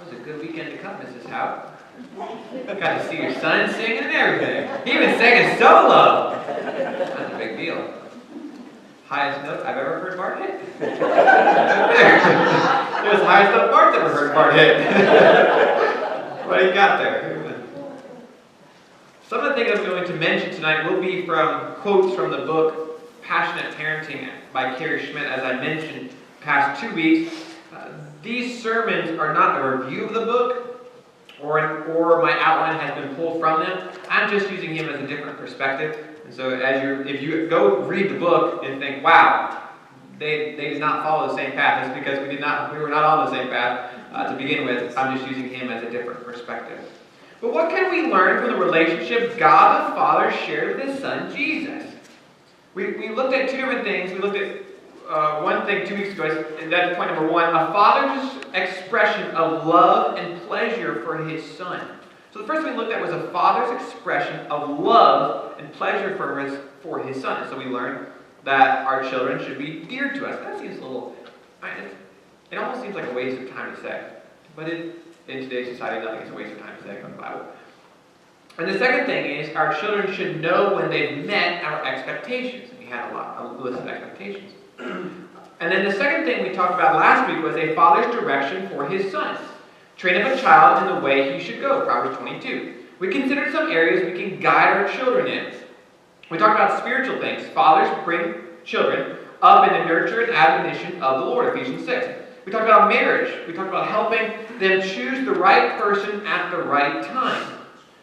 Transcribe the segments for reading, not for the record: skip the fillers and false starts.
That was a good weekend to come, Mrs. Howe. Got to see your son sing and everything. He even sang a solo. That's a big deal. Highest note I've ever heard Bart hit. It was the highest note Bart's ever heard Bart hit. What do you got there? Some of the things I'm going to mention tonight will be from quotes from the book Passionate Parenting by Carrie Schmidt, as I mentioned past 2 weeks. These sermons are not a review of the book, or my outline has been pulled from them. I'm just using him as a different perspective. And so if you go read the book and think, wow, they did not follow the same path, it's because we were not on the same path to begin with. I'm just using him as a different perspective. But what can we learn from the relationship God the Father shared with his Son, Jesus? We looked at two different things. We looked at one thing 2 weeks ago, and that's point number one, a father's expression of love and pleasure for his son. So the first thing we looked at was a father's expression of love and pleasure for his son. And so we learned that our children should be dear to us. That seems a little, it almost seems like a waste of time to say. But in today's society, I think it's a waste of time to say from the Bible. And the second thing is our children should know when they've met our expectations. And we had a list of expectations. And then the second thing we talked about last week was a father's direction for his son. Train up a child in the way he should go, Proverbs 22. We considered some areas we can guide our children in. We talked about spiritual things. Fathers bring children up in the nurture and admonition of the Lord, Ephesians 6. We talked about marriage. We talked about helping them choose the right person at the right time.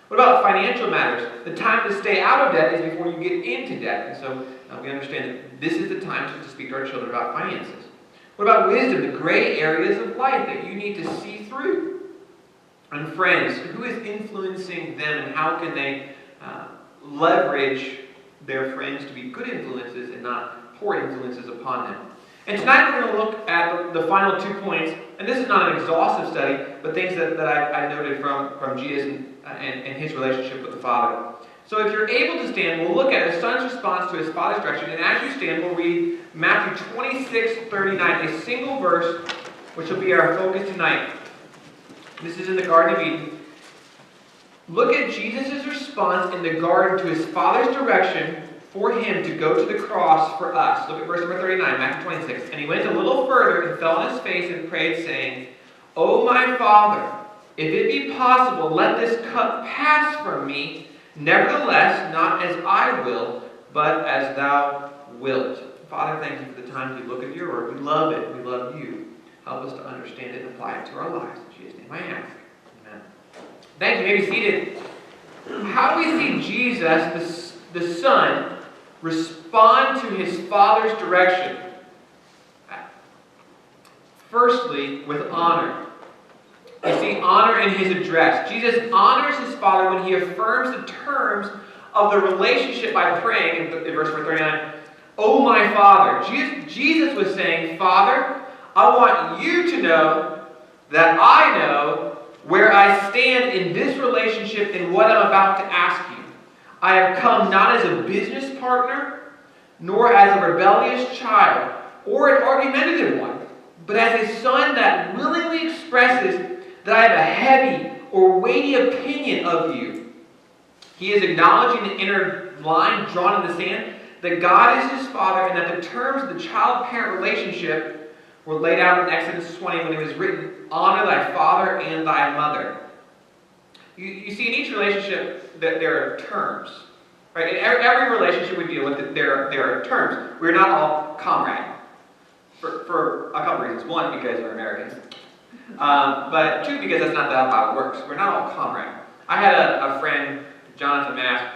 What about financial matters? The time to stay out of debt is before you get into debt. And so we understand that this is the time to speak to our children about finances. What about wisdom? The gray areas of life that you need to see through. And friends, who is influencing them and how can they leverage their friends to be good influences and not poor influences upon them? And tonight we're going to look at the final 2 points. And this is not an exhaustive study, but things that I noted from Jesus and his relationship with the Father. So if you're able to stand, we'll look at a son's response to his father's direction. And as you stand, we'll read Matthew 26:39, a single verse, which will be our focus tonight. This is in the Garden of Eden. Look at Jesus' response in the garden to his father's direction for him to go to the cross for us. Look at verse number 39, Matthew 26. And he went a little further and fell on his face and prayed, saying, O my Father, if it be possible, let this cup pass from me. Nevertheless, not as I will, but as thou wilt. Father, thank you for the time to look at your word. We love it. We love you. Help us to understand it and apply it to our lives. In Jesus' name I ask. Amen. Thank you. You may be seated. How do we see Jesus, the Son, respond to his Father's direction? Firstly, with honor. You see honor in his address. Jesus honors his Father when he affirms the terms of the relationship by praying in verse 39, O my Father. Jesus was saying, Father, I want you to know that I know where I stand in this relationship and what I'm about to ask you. I have come not as a business partner, nor as a rebellious child, or an argumentative one, but as a son that willingly expresses that I have a heavy or weighty opinion of you. He is acknowledging the inner line drawn in the sand, that God is his Father, and that the terms of the child-parent relationship were laid out in Exodus 20 when it was written, honor thy father and thy mother. You see, in each relationship, that there are terms. Right? In every relationship we deal with, there are terms. We're not all comrade. For a couple reasons. One, because we're Americans. But two, because that's not how it works. We're not all comrade. I had a friend, Jonathan Mass,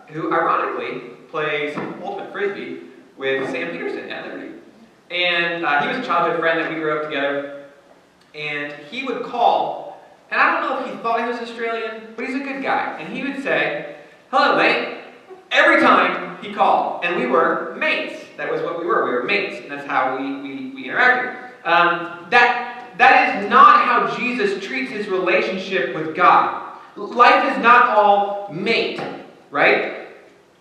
who ironically plays Ultimate Frisbee with Sam Peterson at Liberty. And he was a childhood friend that we grew up together. And he would call, and I don't know if he thought he was Australian, but he's a good guy. And he would say, hello, mate, every time he called. And we were mates. That was what we were. We were mates. And that's how we interacted. That is not how Jesus treats his relationship with God. Life is not all mate, right?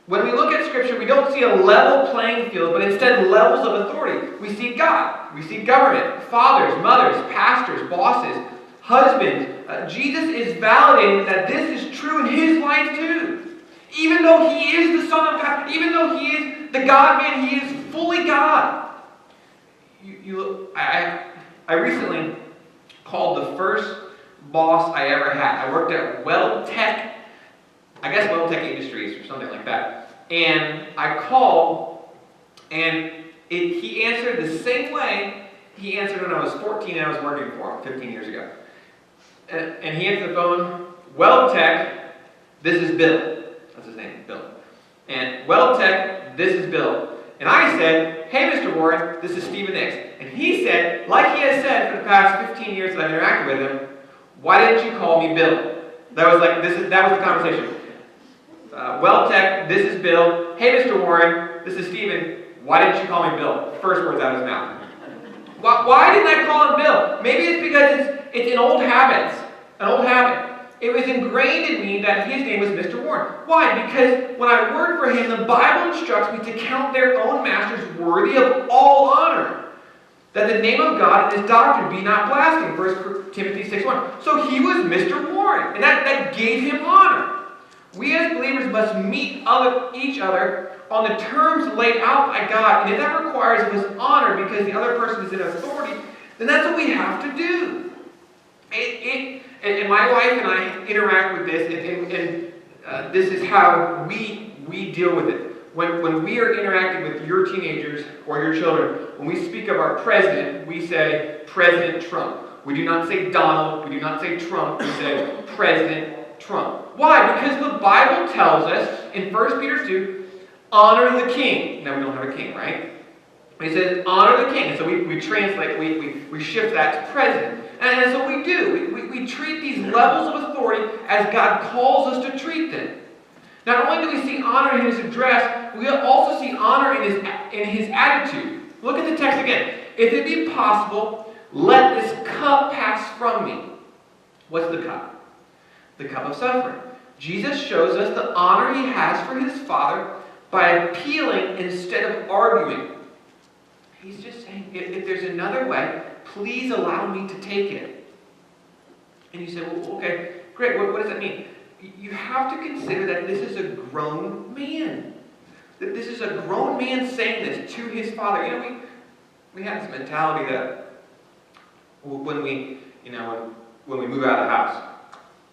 When we look at Scripture, we don't see a level playing field, but instead levels of authority. We see God. We see government, fathers, mothers, pastors, bosses, Husbands, Jesus is validating that this is true in his life too. Even though he is the Son of God, even though he is the God-man, he is fully God. I recently called the first boss I ever had. I worked at Weld Tech Industries or something like that. And I called, and he answered the same way he answered when I was 14 and I was working for him 15 years ago. And he answered the phone, Weld Tech, this is Bill. That's his name, Bill. And Weld Tech, this is Bill. And I said, hey, Mr. Warren, this is Stephen Nix. And he said, like he has said for the past 15 years that I've interacted with him, why didn't you call me Bill? That was the conversation. Weld Tech, this is Bill. Hey, Mr. Warren, this is Stephen. Why didn't you call me Bill? First words out of his mouth. Why didn't I call him Bill? Maybe it's because it's an old habit. It was ingrained in me that his name was Mr. Warren. Why? Because when I work for him, the Bible instructs me to count their own masters worthy of all honor. That the name of God and his doctrine be not blasphemed. 1 Timothy 6:1. So he was Mr. Warren, and that gave him honor. We as believers must meet each other on the terms laid out by God. And if that requires of us honor because the other person is in authority, then that's what we have to do. And my wife and I interact with this, and this is how we deal with it. When we are interacting with your teenagers or your children, when we speak of our president, we say President Trump. We do not say Donald, we do not say Trump, we say President Trump. Why? Because the Bible tells us in 1 Peter 2, honor the king. Now we don't have a king, right? It says honor the king. And so we translate, we shift that to president. And that's what we do. We treat these levels of authority as God calls us to treat them. Not only do we see honor in his address, we also see honor in his attitude. Look at the text again. If it be possible, let this cup pass from me. What's the cup? The cup of suffering. Jesus shows us the honor he has for his Father by appealing instead of arguing. He's just saying, if there's another way, please allow me to take it. And you say, well, okay, great, what does that mean? You have to consider that this is a grown man. That this is a grown man saying this to his Father. You know, we have this mentality that when we move out of the house,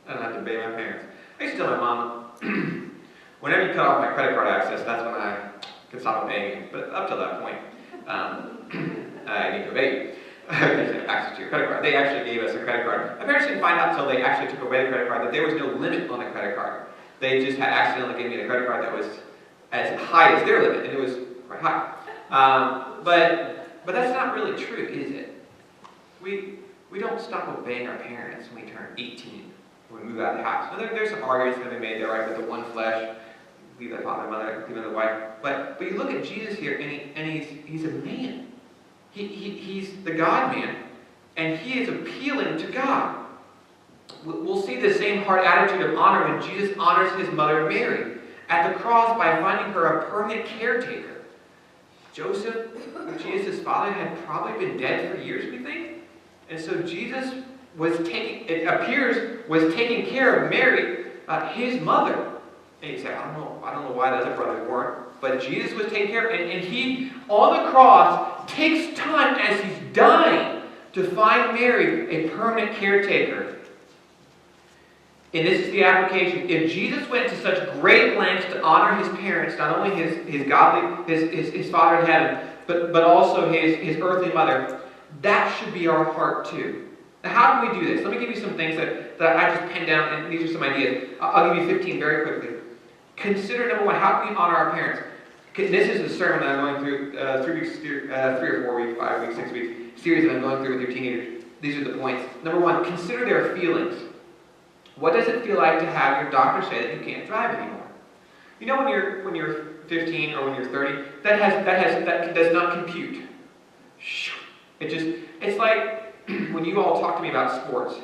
I don't have to obey my parents. I used to tell my mom, whenever you cut off my credit card access, that's when I can stop obeying you. But up to that point, I need to obey you. Access to your credit card. They actually gave us a credit card. My parents didn't find out until they actually took away the credit card that there was no limit on the credit card. They just had accidentally given me a credit card that was as high as their limit, and it was quite high. But that's not really true, is it? We don't stop obeying our parents when we turn 18, when we move out of the house. Now, there's some arguments that we made there, right, with the one flesh, leave the father and mother, leave the wife. But you look at Jesus here, and he's a man. He's the God-man, and he is appealing to God. We'll see the same hard attitude of honor when Jesus honors his mother Mary at the cross by finding her a permanent caretaker. Joseph, Jesus' father, had probably been dead for years, we think. And so Jesus was taking care of Mary, his mother. And you say, I don't know why the other brothers weren't. But Jesus was taking care of it. And he, on the cross, takes time as he's dying to find Mary a permanent caretaker. And this is the application. If Jesus went to such great lengths to honor his parents, not only his Father in heaven, but also his earthly mother, that should be our heart too. Now, how can we do this? Let me give you some things that I just penned down, and these are some ideas. I'll give you 15 very quickly. Consider, number one, how can we honor our parents? This is the sermon that I'm going through, 3 weeks, 3 or 4 weeks, 5 weeks, 6 weeks, series that I'm going through with your teenagers. These are the points. Number one, consider their feelings. What does it feel like to have your doctor say that you can't drive anymore? You know, when you're 15 or when you're 30, that does not compute. It's like when you all talk to me about sports.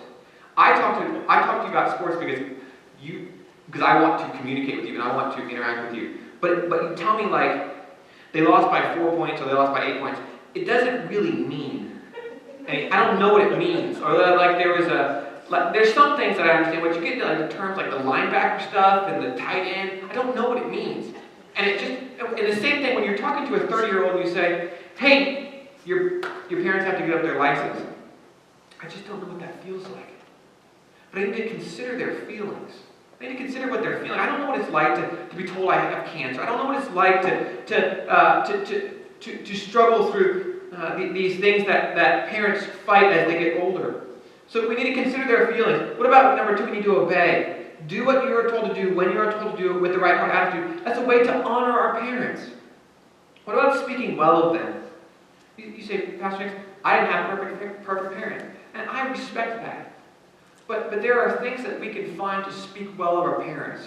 I talk to you about sports because I want to communicate with you and I want to interact with you. But you tell me, like, they lost by 4 points or they lost by 8 points. It doesn't really mean And I don't know what it means. Or like there's some things that I understand. But you get into like the terms like the linebacker stuff and the tight end, I don't know what it means. And the same thing when you're talking to a 30-year-old and you say, hey, your parents have to give up their license. I just don't know what that feels like. But I need to consider their feelings. I need to consider what they're feeling. I don't know what it's like to be told I have cancer. I don't know what it's like to struggle through these things that parents fight as they get older. So we need to consider their feelings. What about number 2? We need to obey. Do what you are told to do when you are told to do it with the right heart attitude. That's a way to honor our parents. What about speaking well of them? You say, Pastor Nick, I didn't have perfect parents. And I respect that. But there are things that we can find to speak well of our parents.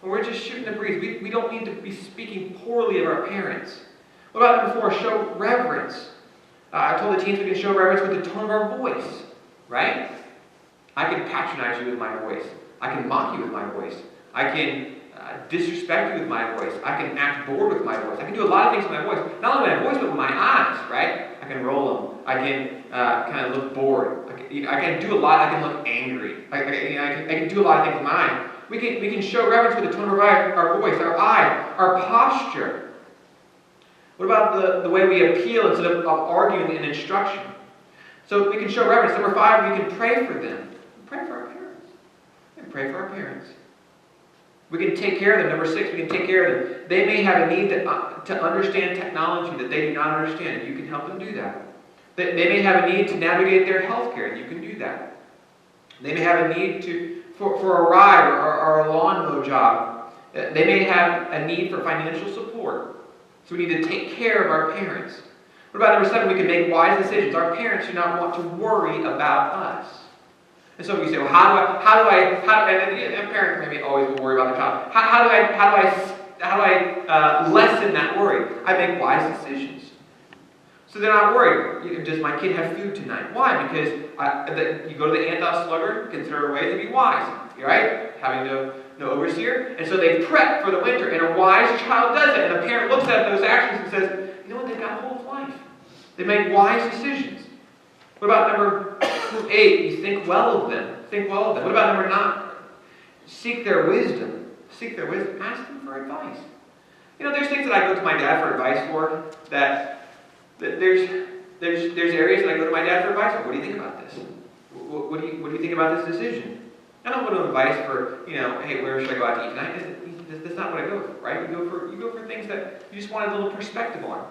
When we're just shooting the breeze, we don't need to be speaking poorly of our parents. What about number 4? Show reverence. I told the teens we can show reverence with the tone of our voice. Right? I can patronize you with my voice. I can mock you with my voice. I can disrespect you with my voice. I can act bored with my voice. I can do a lot of things with my voice. Not only my voice, but with my eyes, right? I can roll them. I can kind of look bored. I can do a lot. I can look angry. I can do a lot of things with my eyes. We can show reverence with the tone of our voice, our eye, our posture. What about the way we appeal instead of arguing in instruction? So we can show reverence. Number 5, we can pray for them. Pray for our parents. We can pray for our parents. We can take care of them. Number 6, we can take care of them. They may have a need to understand technology that they do not understand, and you can help them do that. They may have a need to navigate their health care, and you can do that. They may have a need for a ride or a lawn mow job. They may have a need for financial support. So we need to take care of our parents. What about number 7? We can make wise decisions. Our parents do not want to worry about us. And so you say, well, and parents maybe always will worry about their child. How do I lessen that worry? I make wise decisions. So they're not worried. Does my kid have food tonight? Why? Because you go to the anti-sluggard, consider a way to be wise. Right? Having no overseer. And so they prep for the winter. And a wise child does it. And a parent looks at those actions and says, you know what? They've got a whole life. They make wise decisions. What about number 8? You think well of them. Think well of them. What about number 9? Seek their wisdom. Seek their wisdom. Ask them for advice. There's things that I go to my dad for advice for. That there's areas that I go to my dad for advice for. What do you think about this? What do you think about this decision? I don't go to advice for hey, where should I go out to eat tonight? That's not what I go for, right? You go for things that you just want a little perspective on.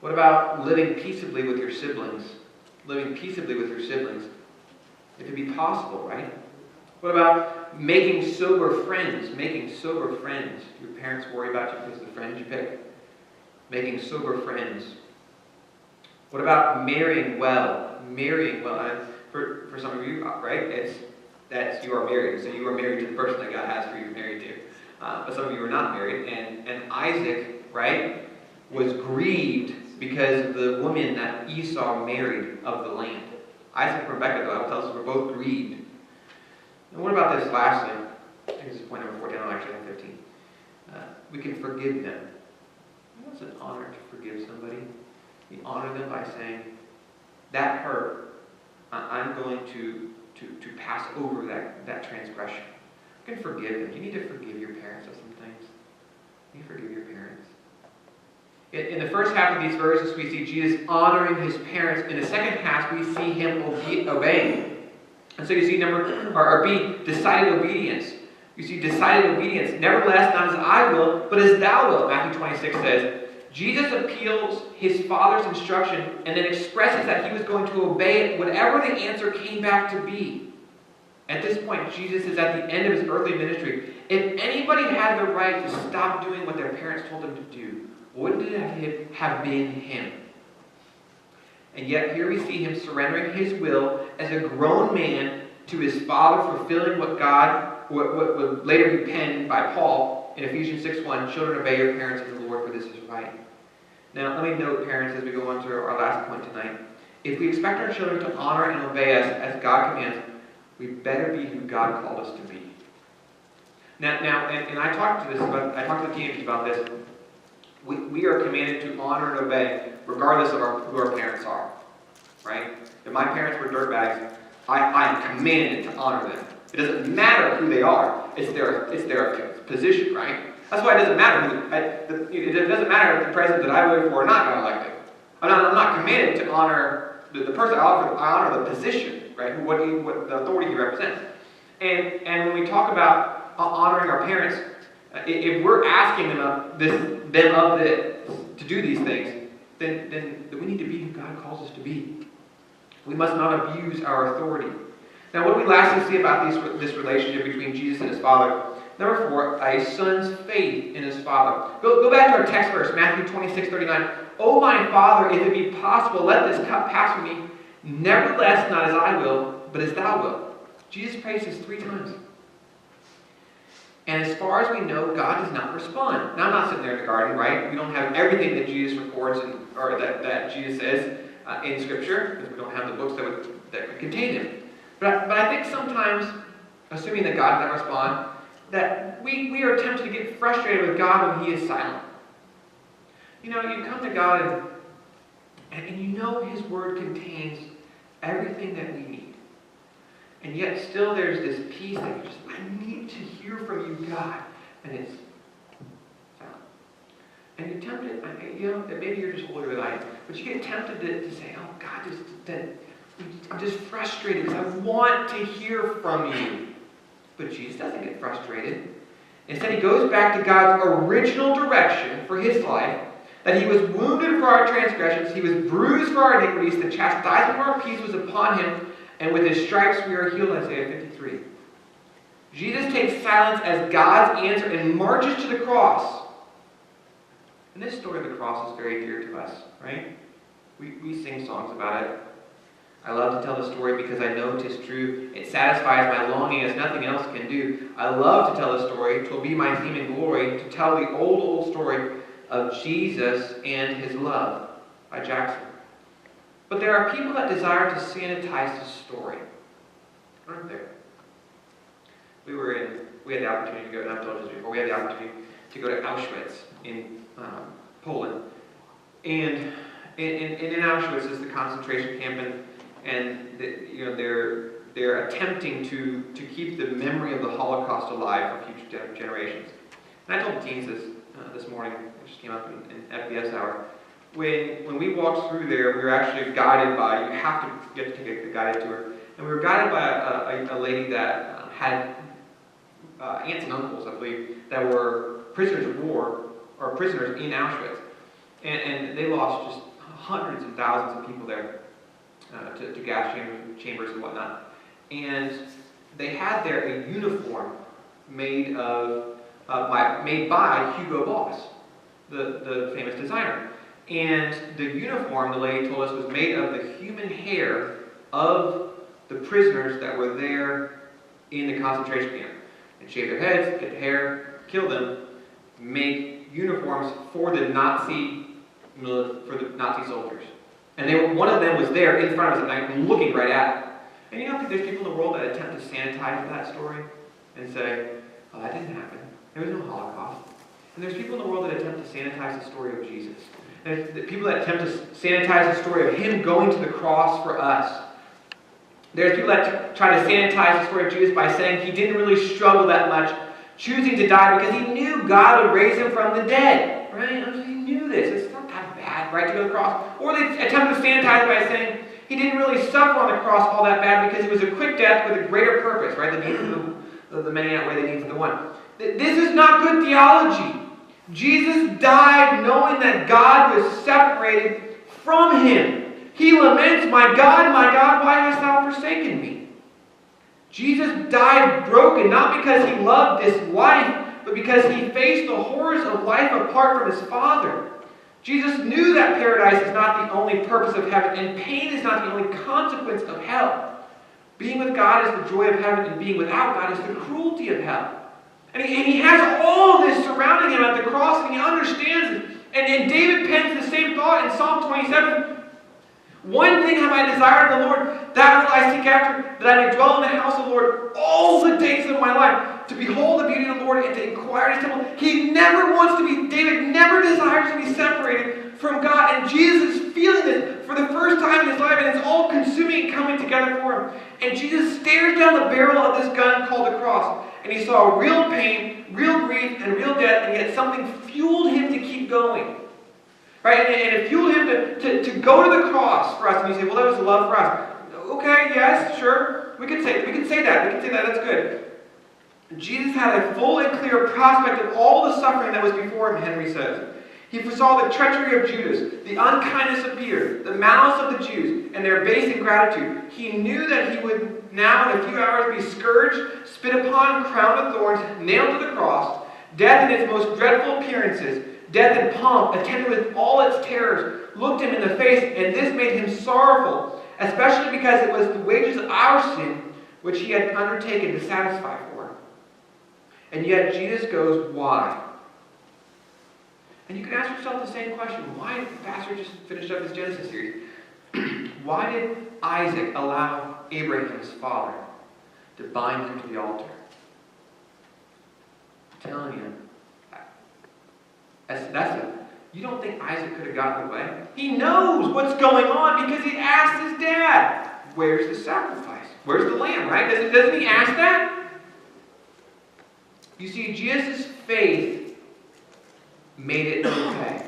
What about living peaceably with your siblings? Living peaceably with your siblings. It could be possible, right? What about making sober friends? Making sober friends. Your parents worry about you because of the friends you pick. Making sober friends. What about marrying well? Marrying well. For some of you, right? You are married. So you are married to the person that God has for you married to. But some of you are not married. And Isaac, right, was grieved because of the woman that Esau married of the land. Isaac and Rebekah, the Bible tells us, were both grieved. And what about this lastly? I think this is point number 14. Actually, 15. We can forgive them. It's an honor to forgive somebody. We honor them by saying, that hurt. I'm going to pass over that transgression. You can forgive them. You need to forgive your parents of some things. You need to forgive your parents. In the first half of these verses, we see Jesus honoring his parents. In the second half, we see him obeying. And so you see B, decided obedience. You see decided obedience. Nevertheless, not as I will, but as thou wilt. Matthew 26 says, Jesus appeals his Father's instruction and then expresses that he was going to obey it, whatever the answer came back to be. At this point, Jesus is at the end of his earthly ministry. If anybody had the right to stop doing what their parents told them to do, wouldn't it have been him? And yet here we see him surrendering his will as a grown man to his Father, fulfilling what would later be penned by Paul in Ephesians 6:1, children, obey your parents in the Lord, for this is right. Now, let me note, parents, as we go on to our last point tonight, if we expect our children to honor and obey us as God commands, we better be who God called us to be. Now, and I talked to the teenagers about this. We are commanded to honor and obey regardless of who our parents are. right? If my parents were dirtbags, I am commanded to honor them. It doesn't matter who they are. It's their position, right? That's why it doesn't matter. It doesn't matter if the president that I voted for or not got elected. I'm not commanded to honor the person. I honor the position, right? What the authority he represents. And when we talk about honoring our parents, if we're asking them to do these things, then we need to be who God calls us to be. We must not abuse our authority. Now, what do we lastly see about this relationship between Jesus and his Father? Number 4, a son's faith in his Father. Go back to our text verse, Matthew 26:39. "O my Father, if it be possible, let this cup pass from me. Nevertheless, not as I will, but as thou wilt." Jesus prays this 3 times. And as far as we know, God does not respond. Now, I'm not sitting there in the garden, right? We don't have everything that Jesus records or that Jesus says in Scripture, because we don't have the books that could contain him. But I think sometimes, assuming that God does not respond, that we are tempted to get frustrated with God when he is silent. You know, you come to God and you know his word contains everything that we need. And yet still there's this peace that you just, I need to hear from you, God. And it's silent. And you're tempted, maybe you're just older than I am, but you get tempted to say, oh God, I'm just frustrated because I want to hear from you. But Jesus doesn't get frustrated. Instead, he goes back to God's original direction for his life, that he was wounded for our transgressions, he was bruised for our iniquities, the chastisement of our peace was upon him, and with his stripes we are healed, Isaiah 53. Jesus takes silence as God's answer and marches to the cross. And this story of the cross is very dear to us, right? We sing songs about it. I love to tell the story because I know 'tis true. It satisfies my longing as nothing else can do. I love to tell the story. 'Twill be my theme and glory to tell the old story of Jesus and his love by Jackson. But there are people that desire to sanitize the story, aren't there? We had the opportunity to go, and I've told you this before, we had the opportunity to go to Auschwitz in Poland. And in Auschwitz is the concentration camp, and they're attempting to keep the memory of the Holocaust alive for future generations. And I told the teens this morning, it just came up in FBS hour. When we walked through there, we were actually guided by, you have to get to take the guided tour, and we were guided by a lady that had aunts and uncles, I believe, that were prisoners of war, or prisoners in Auschwitz. And they lost just hundreds and thousands of people there to gas chambers and whatnot. And they had there a uniform made by Hugo Boss, the famous designer. And the uniform, the lady told us, was made of the human hair of the prisoners that were there in the concentration camp. And shave their heads, get the hair, kill them, make uniforms for the Nazi soldiers. And one of them was there in front of us at night, looking right at it. And you know, there's people in the world that attempt to sanitize that story and say, oh, that didn't happen. There was no Holocaust. And there's people in the world that attempt to sanitize the story of Jesus. There's people that attempt to sanitize the story of him going to the cross for us. There's people that try to sanitize the story of Jesus by saying he didn't really struggle that much, choosing to die because he knew God would raise him from the dead. Right? He knew this. It's not that bad, right, to go to the cross. Or they attempt to sanitize it by saying he didn't really suffer on the cross all that bad because it was a quick death with a greater purpose, right? The needs of the many outweigh the needs of the one. This is not good theology. Jesus died knowing that God was separated from him. He laments, my God, why hast thou forsaken me? Jesus died broken, not because he loved this life, but because he faced the horrors of life apart from his Father. Jesus knew that paradise is not the only purpose of heaven, and pain is not the only consequence of hell. Being with God is the joy of heaven, and being without God is the cruelty of hell. And he has all of this surrounding him at the cross, and he understands it. And David pens the same thought in Psalm 27. One thing have I desired of the Lord, that will I seek after, that I may dwell in the house of the Lord all the days of my life, to behold the beauty of the Lord and to inquire in his temple. David never desires to be separated from God, and Jesus is feeling this. For for the first time in his life, and it's all consuming and coming together for him. And Jesus stares down the barrel of this gun called the cross, and he saw real pain, real grief, and real death, and yet something fueled him to keep going. Right? And it fueled him to go to the cross for us. And you say, well, that was love for us. Okay, yes, sure. We can say that. That's good. Jesus had a full and clear prospect of all the suffering that was before him, Henry says. He foresaw the treachery of Judas, the unkindness of Peter, the malice of the Jews, and their base ingratitude. He knew that he would now in a few hours be scourged, spit upon, crowned with thorns, nailed to the cross, death in its most dreadful appearances, death in pomp, attended with all its terrors, looked him in the face, and this made him sorrowful, especially because it was the wages of our sin which he had undertaken to satisfy for. And yet Jesus goes, why? And you can ask yourself the same question. Why did the pastor just finish up his Genesis series? Why did Isaac allow Abraham, his father, to bind him to the altar? I'm telling you, you don't think Isaac could have gotten away? He knows what's going on because he asked his dad, where's the sacrifice? Where's the lamb, right? Doesn't he ask that? You see, Jesus' faith made it okay.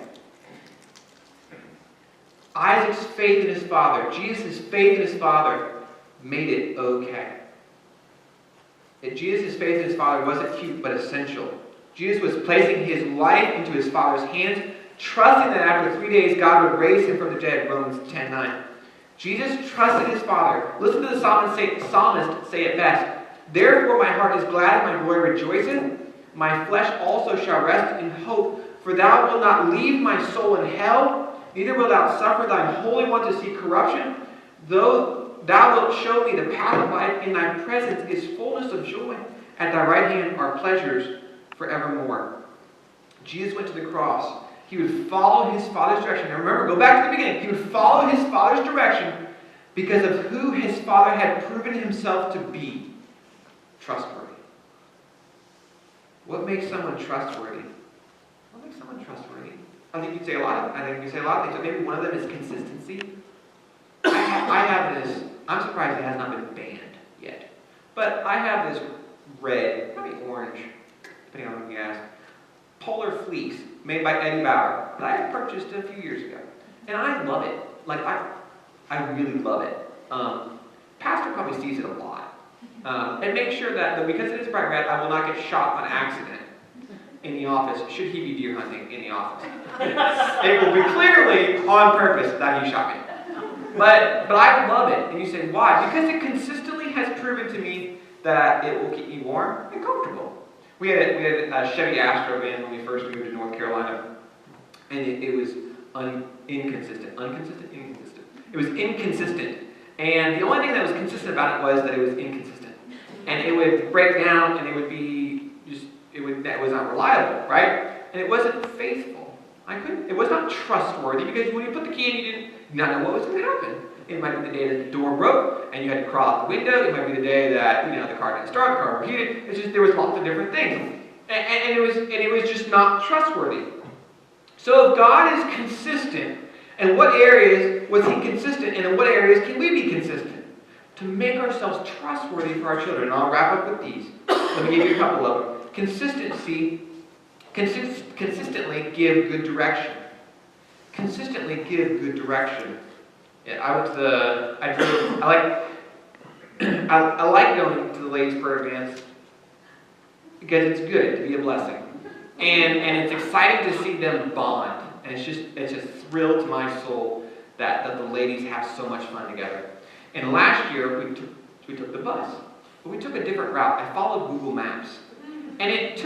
Isaac's faith in his father, Jesus' faith in his father, made it okay. Jesus' faith in his father wasn't cute, but essential. Jesus was placing his life into his father's hands, trusting that after 3 days God would raise him from the dead, Romans 10:9. Jesus trusted his father. Listen to the psalmist say it best. Therefore my heart is glad, my glory rejoiceth. My flesh also shall rest in hope. For thou wilt not leave my soul in hell, neither wilt thou suffer thine Holy One to see corruption. Though thou wilt show me the path of life, in thy presence is fullness of joy. At thy right hand are pleasures forevermore. Jesus went to the cross. He would follow his Father's direction. Now remember, go back to the beginning. He would follow his Father's direction because of who his Father had proven himself to be. Trustworthy. What makes someone trustworthy? What makes someone trustworthy? I think you can say a lot of things, but maybe one of them is consistency. I have this, I'm surprised it has not been banned yet, but I have this red, maybe orange, depending on who you ask, polar fleece made by Eddie Bauer that I purchased a few years ago. And I love it. Like, I really love it. Pastor probably sees it a lot. And make sure that because it is bright red, I will not get shot on accident in the office, should he be deer hunting in the office. It will be clearly on purpose that he shot me. But I love it. And you say, why? Because it consistently has proven to me that it will keep me warm and comfortable. We had a Chevy Astro van when we first moved to North Carolina, and it was inconsistent. It was inconsistent. And the only thing that was consistent about it was that it was inconsistent. And it would break down, and it would be that was not reliable, right? And it wasn't faithful. It was not trustworthy, because when you put the key in, you did not know what was going to happen. It might be the day that the door broke and you had to crawl out the window. It might be the day that the car didn't start, the car overheated. It's just there was lots of different things, and it was just not trustworthy. So if God is consistent, in what areas was He consistent, and in what areas can we be consistent to make ourselves trustworthy for our children? And I'll wrap up with these. Let me give you a couple of them. Consistently give good direction. Consistently give good direction. Yeah, I like going to the ladies' prayer events because it's good to be a blessing, and it's exciting to see them bond, and it's a thrill to my soul that the ladies have so much fun together. And last year we took the bus, but we took a different route. I followed Google Maps, and it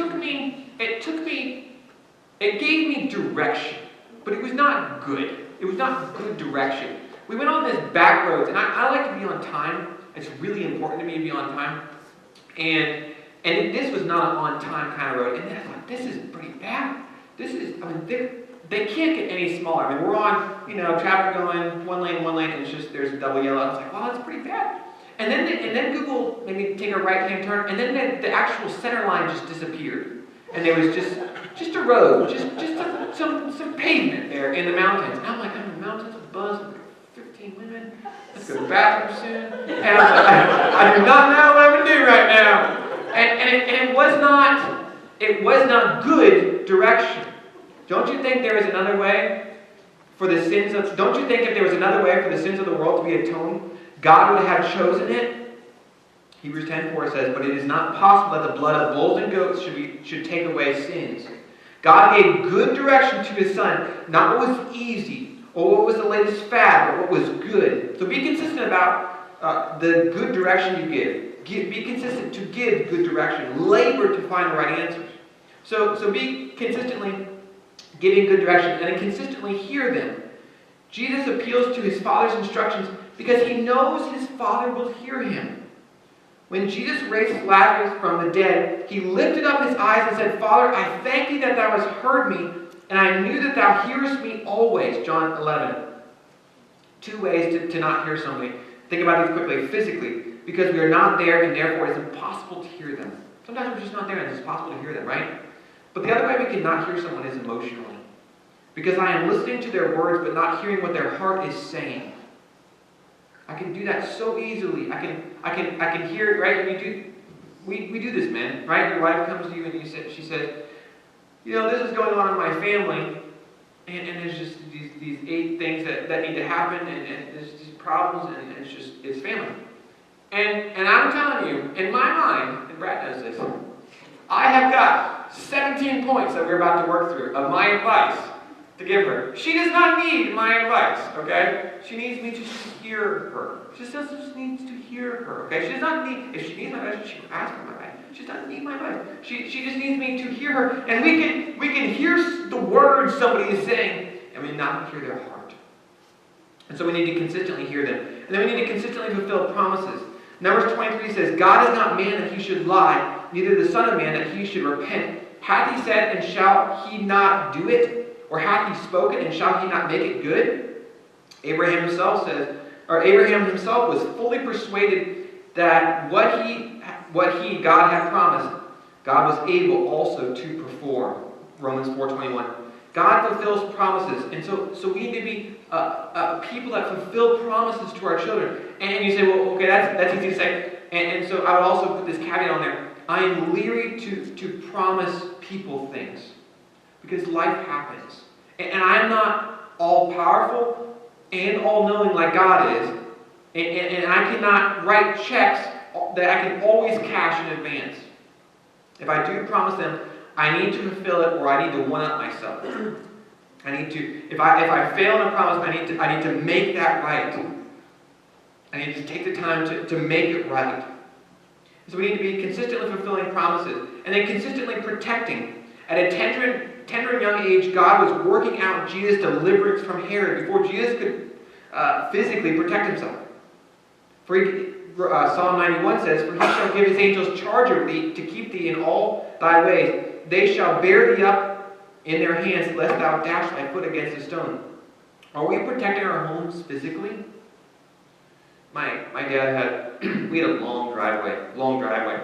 gave me direction, but it was not good. It was not good direction. We went on this back roads, and I like to be on time. It's really important to me to be on time. And this was not an on-time kind of road. And then I thought, this is pretty bad. They can't get any smaller. I mean, we're on, traffic going one lane, and it's just, there's a double yellow. I was like, wow, that's pretty bad. And then Google made me take a right-hand turn, and then the actual center line just disappeared. And there was just a road, just some pavement there in the mountains. And I'm like, I'm in the mountains, a bus, 16 women. Let's go to the bathroom soon. And I was like, I do not know what I'm going to do right now. And it was not good direction. Don't you think there is another way for the sins of, don't you think if there was another way for the sins of the world to be atoned, God would have chosen it? Hebrews 10:4 says, but it is not possible that the blood of bulls and goats should take away sins. God gave good direction to his Son, not what was easy or what was the latest fad, but what was good. So be consistent about the good direction you give. Be consistent to give good direction. Labor to find the right answers. So be consistently giving good direction and then consistently hear them. Jesus appeals to his Father's instructions because he knows his Father will hear him. When Jesus raised Lazarus from the dead, he lifted up his eyes and said, Father, I thank thee that thou hast heard me, and I knew that thou hearest me always. John 11. 2 ways to not hear somebody. Think about these quickly. Physically, because we are not there and therefore it's impossible to hear them. Sometimes we're just not there and it's possible to hear them, right? But the other way we cannot hear someone is emotionally. Because I am listening to their words but not hearing what their heart is saying. I can do that so easily. I can hear it, right? We do this, man, right? Your wife comes to you and she says, this is going on in my family, and there's just these 8 things that need to happen, and there's these problems, and it's family. And I'm telling you, in my mind, and Brad knows this, I have got 17 points that we're about to work through of my advice to give her. She does not need my advice, okay? She needs me to just hear her. She just needs to hear her, okay? She does not need, if she needs my advice, she can ask for my advice. She doesn't need my advice. She just needs me to hear her. And we can hear the words somebody is saying, and we not hear their heart. And so we need to consistently hear them. And then we need to consistently fulfill promises. Numbers 23 says, God is not man that he should lie, neither the Son of Man that he should repent. Hath he said, and shall he not do it? Or hath he spoken, and shall he not make it good? Abraham himself, was fully persuaded that what he, God, had promised, God was able also to perform. Romans 4:21. God fulfills promises. And so we need to be people that fulfill promises to our children. And you say, well, okay, that's easy to say. And so I would also put this caveat on there. I am leery to promise people things. Because life happens. And I'm not all-powerful and all-knowing like God is. And I cannot write checks that I can always cash in advance. If I do promise them, I need to fulfill it or I need to one-up myself. I need to, if I fail in a promise, I need to make that right. I need to take the time to make it right. So we need to be consistently fulfilling promises and then consistently protecting. At a tender and young age, God was working out Jesus' deliverance from Herod before Jesus could physically protect himself. Psalm 91 says, For he shall give his angels charge over thee to keep thee in all thy ways. They shall bear thee up in their hands, lest thou dash thy foot against a stone. Are we protecting our homes physically? My dad we had a long driveway.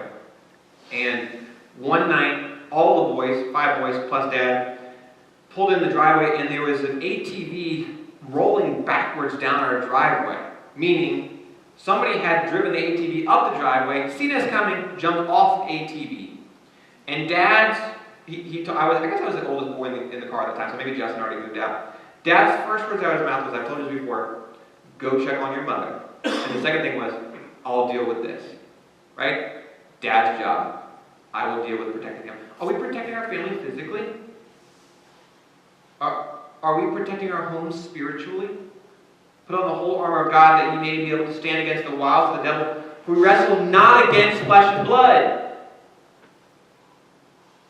And one night, all the boys, 5 boys plus dad, pulled in the driveway and there was an ATV rolling backwards down our driveway. Meaning, somebody had driven the ATV up the driveway, seen us coming, jumped off the ATV. And Dad's, I guess I was the oldest boy in the car at the time, so maybe Justin already moved out. Dad's first words out of his mouth was, I've told you before, go check on your mother. And the second thing was, I'll deal with this. Right? Dad's job. I will deal with protecting them. Are we protecting our family physically? Are we protecting our homes spiritually? Put on the whole armor of God that you may be able to stand against the wiles of the devil. We wrestle not against flesh and blood,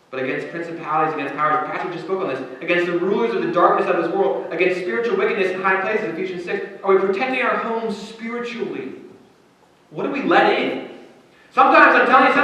but against principalities, against powers. Pastor just spoke on this. Against the rulers of the darkness of this world. Against spiritual wickedness in high places, Ephesians 6. Are we protecting our homes spiritually? What do we let in? Sometimes, I'm telling you,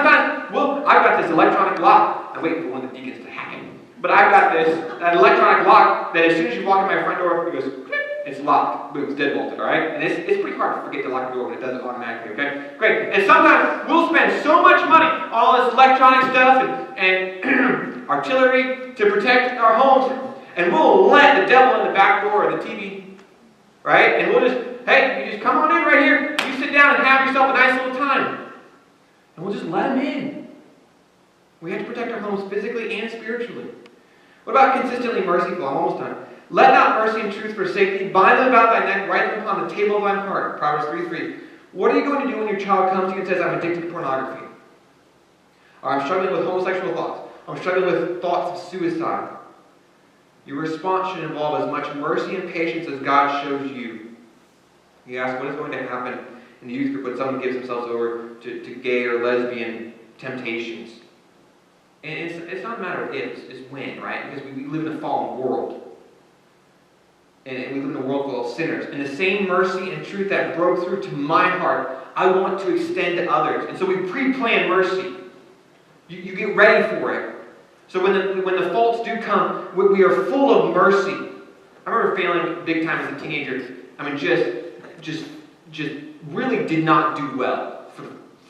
I've got this electronic lock. I'm waiting for one of the deacons to hack it. But I've got that electronic lock that as soon as you walk in my front door, it goes, click, it's locked. Boom, it's deadbolted, all right? And it's pretty hard to forget to lock the door when it does it automatically, okay? Great. And sometimes we'll spend so much money on all this electronic stuff and artillery to protect our homes, and we'll let the devil in the back door of the TV, right? And we'll just, hey, you just come on in right here. You sit down and have yourself a nice little time. And we'll just let them in. We have to protect our homes physically and spiritually. What about consistently merciful? I'm almost done. Let not mercy and truth forsake thee. Bind them about thy neck, write them upon the table of thine heart. Proverbs 3:3. What are you going to do when your child comes to you and says, I'm addicted to pornography? Or I'm struggling with homosexual thoughts. I'm struggling with thoughts of suicide. Your response should involve as much mercy and patience as God shows you. You ask, what is going to happen in the youth group when someone gives themselves over to gay or lesbian temptations? And it's not a matter of if, it's when, right? Because we live in a fallen world. And we live in a world full of sinners. And the same mercy and truth that broke through to my heart, I want to extend to others. And so we pre-plan mercy. You get ready for it. So when the faults do come, we are full of mercy. I remember failing big time as a teenager. I mean, just really did not do well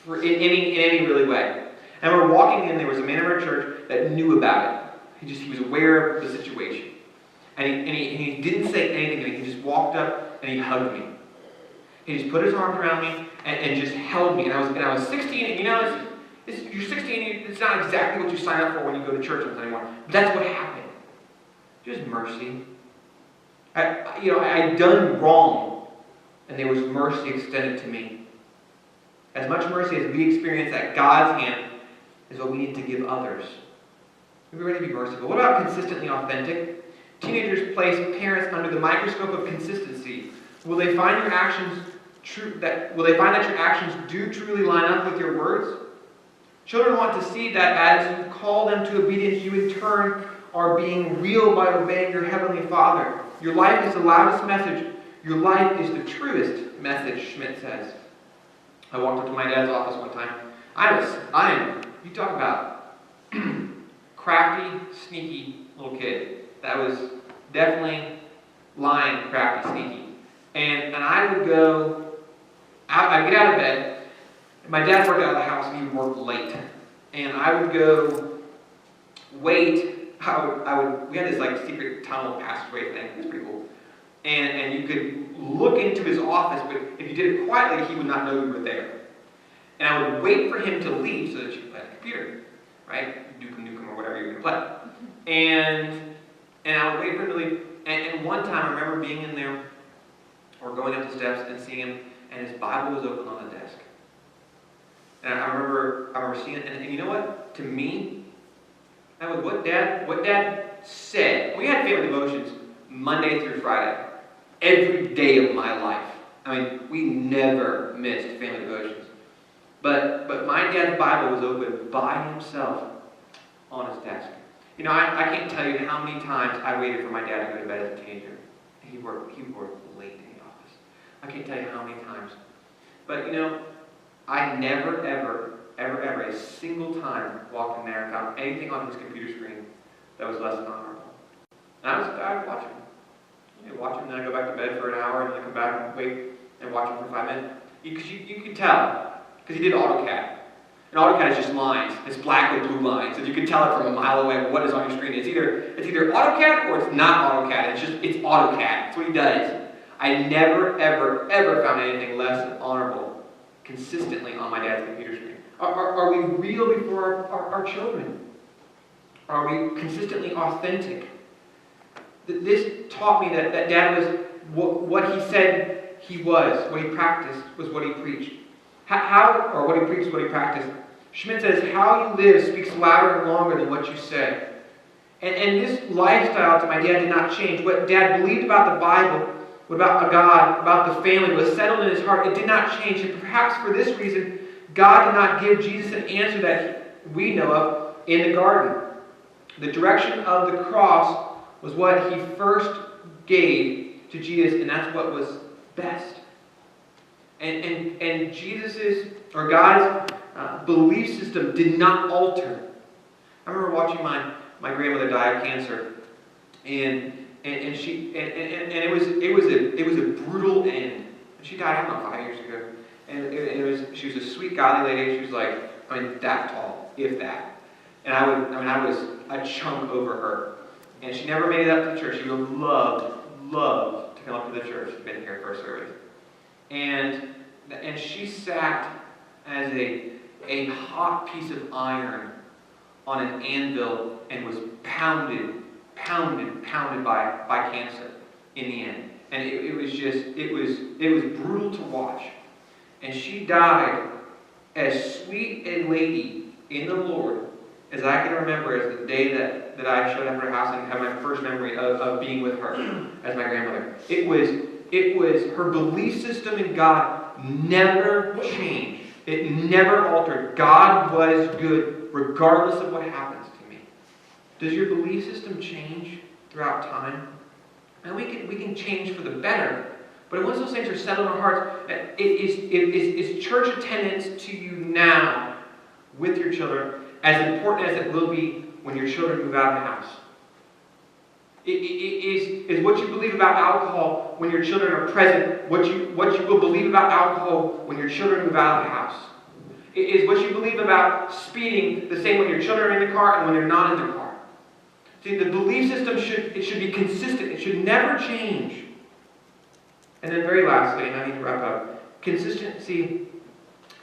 for in any really way. And I remember walking in, there was a man in our church that knew about it. He was aware of the situation. And he didn't say anything to me. He just walked up and he hugged me. He just put his arms around me and just held me. And I was 16, and you're 16, it's not exactly what you sign up for when you go to church on Sunday morning. But that's what happened. Just mercy. I'd done wrong, and there was mercy extended to me. As much mercy as we experience at God's hand is what we need to give others. We're ready to be merciful. What about consistently authentic? Teenagers place parents under the microscope of consistency. Will they find your actions will they find that your actions do truly line up with your words? Children want to see that as you call them to obedience, you in turn are being real by obeying your Heavenly Father. Your life is the loudest message. Your life is the truest message, Schmidt says. I walked up to my dad's office one time. You talk about crafty, sneaky little kid. That was definitely lying, crafty, sneaky. And I would go out, I'd get out of bed. My dad worked out of the house and he would work late. And I would go wait. We had this like secret tunnel passageway thing. It was pretty cool. And you could look into his office, but if you did it quietly, he would not know you were there. And I would wait for him to leave so that you could play on the computer, right? Duke 'em Nukem or whatever you were going to play. And I would wait for him to leave. And one time I remember being in there or going up the steps and seeing him, and his Bible was open on the desk. And I remember seeing it, and you know what? To me, that was what Dad said. We had family devotions Monday through Friday, every day of my life. I mean, we never missed family devotions. But my dad's Bible was open by himself on his desk. I can't tell you how many times I waited for my dad to go to bed as a teenager. He worked late in the office. I can't tell you how many times. But I never, ever, a single time walked in there and found anything on his computer screen that was less than honorable. And I would watch him. Watch him, then I go back to bed for an hour, and then I come back and wait and watch him for 5 minutes. Because you could tell, because he did AutoCAD. And AutoCAD is just lines. It's black with blue lines. And you can tell it from a mile away what is on your screen. It's either AutoCAD or it's not AutoCAD. It's AutoCAD. That's what he does. I never, ever found anything less than honorable consistently on my dad's computer screen. Are we real before our children? Are we consistently authentic? This taught me that Dad was what he said he was. What he practiced was what he preached. What he preached, what he practiced. Schmidt says, how you live speaks louder and longer than what you say. And this lifestyle to my dad did not change. What Dad believed about the Bible, about God, about the family, was settled in his heart. It did not change. And perhaps for this reason, God did not give Jesus an answer that we know of in the garden. The direction of the cross was what he first gave to Jesus, and that's what was best. And Jesus's, or God's belief system did not alter. I remember watching my grandmother die of cancer, and it was a brutal end. She died, I don't know, 5 years ago. And she was a sweet, godly lady. She was like, that tall, if that. And I was a chunk over her. And she never made it up to church. She would love to come up to the church. She'd been here for a service. And she sat as a hot piece of iron on an anvil and was pounded by cancer in the end. And it was brutal to watch. And she died as sweet a lady in the Lord as I can remember as the day that I showed up at her house and had my first memory of being with her as my grandmother. It was her belief system in God never changed. It never altered. God was good regardless of what happens to me. Does your belief system change throughout time? And we can change for the better. But once those things are settled in our hearts, is church attendance to you now with your children as important as it will be when your children move out of the house? Is what you believe about alcohol when your children are present what you will believe about alcohol when your children move out of the house? Is what you believe about speeding the same when your children are in the car and when they're not in the car? See, the belief system should be consistent. It should never change. And then very lastly, and I need to wrap up, consistency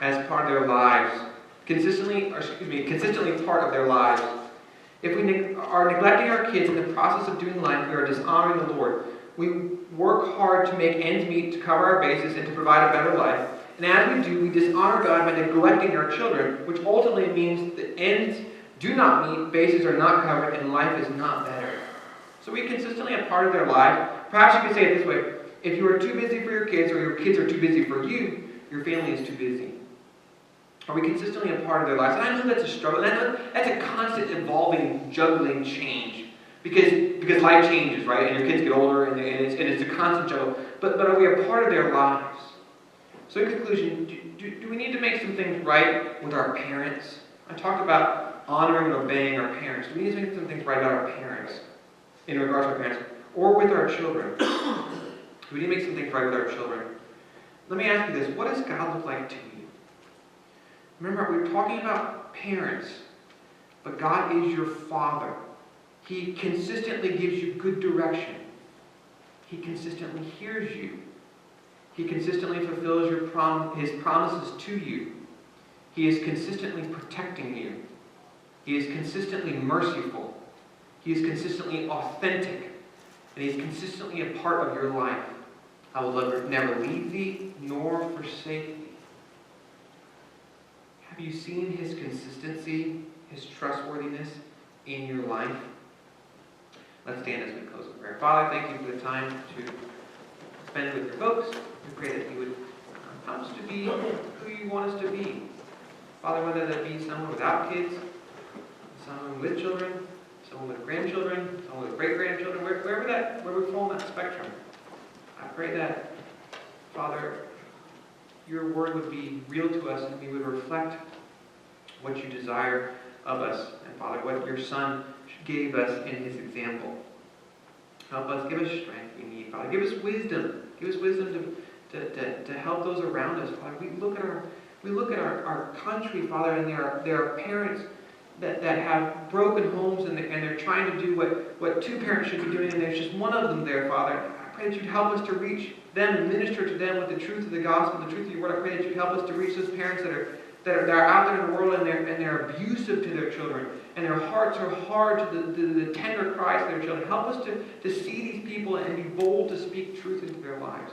as part of their lives. Consistently part of their lives. If we are neglecting our kids in the process of doing life, we are dishonoring the Lord. We work hard to make ends meet, to cover our bases, and to provide a better life. And as we do, we dishonor God by neglecting our children, which ultimately means the ends do not meet, bases are not covered, and life is not better. So we consistently a part of their life. Perhaps you could say it this way. If you are too busy for your kids, or your kids are too busy for you, your family is too busy. Are we consistently a part of their lives? And I know that's a struggle. And I know that's a constant evolving, juggling change. Because life changes, right? And your kids get older, and it's a constant juggle. But are we a part of their lives? So in conclusion, do we need to make some things right with our parents? I talked about honoring and obeying our parents. Do we need to make some things right about our parents, in regards to our parents, or with our children? Do we need to make some things right with our children? Let me ask you this. What does God look like to you? Remember, we were talking about parents, but God is your Father. He consistently gives you good direction. He consistently hears you. He consistently fulfills His promises to you. He is consistently protecting you. He is consistently merciful. He is consistently authentic. And He is consistently a part of your life. I will never leave thee nor forsake thee. Have you seen His consistency, His trustworthiness in your life? Let's stand as we close in prayer. Father, thank you for the time to spend with your folks. We pray that you would help us to be who you want us to be. Father, whether that be someone without kids, someone with children, someone with grandchildren, someone with great-grandchildren, where we fall on that spectrum. I pray that, Father, your word would be real to us and we would reflect what you desire of us. And Father, what your Son gave us in His example. Help us, give us strength we need, Father. Give us wisdom. Give us wisdom to help those around us, Father. We look at our country, Father, and there are parents that have broken homes and they're trying to do what two parents should be doing, and there's just one of them there, Father. I pray that you'd help us to reach them and minister to them with the truth of the gospel, the truth of your word. I pray that you'd help us to reach those parents that are out there in the world and they're abusive to their children, and their hearts are hard to the tender cries of their children. Help us to see these people and be bold to speak truth into their lives.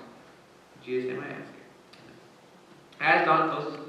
In Jesus' name I ask you. As Don closes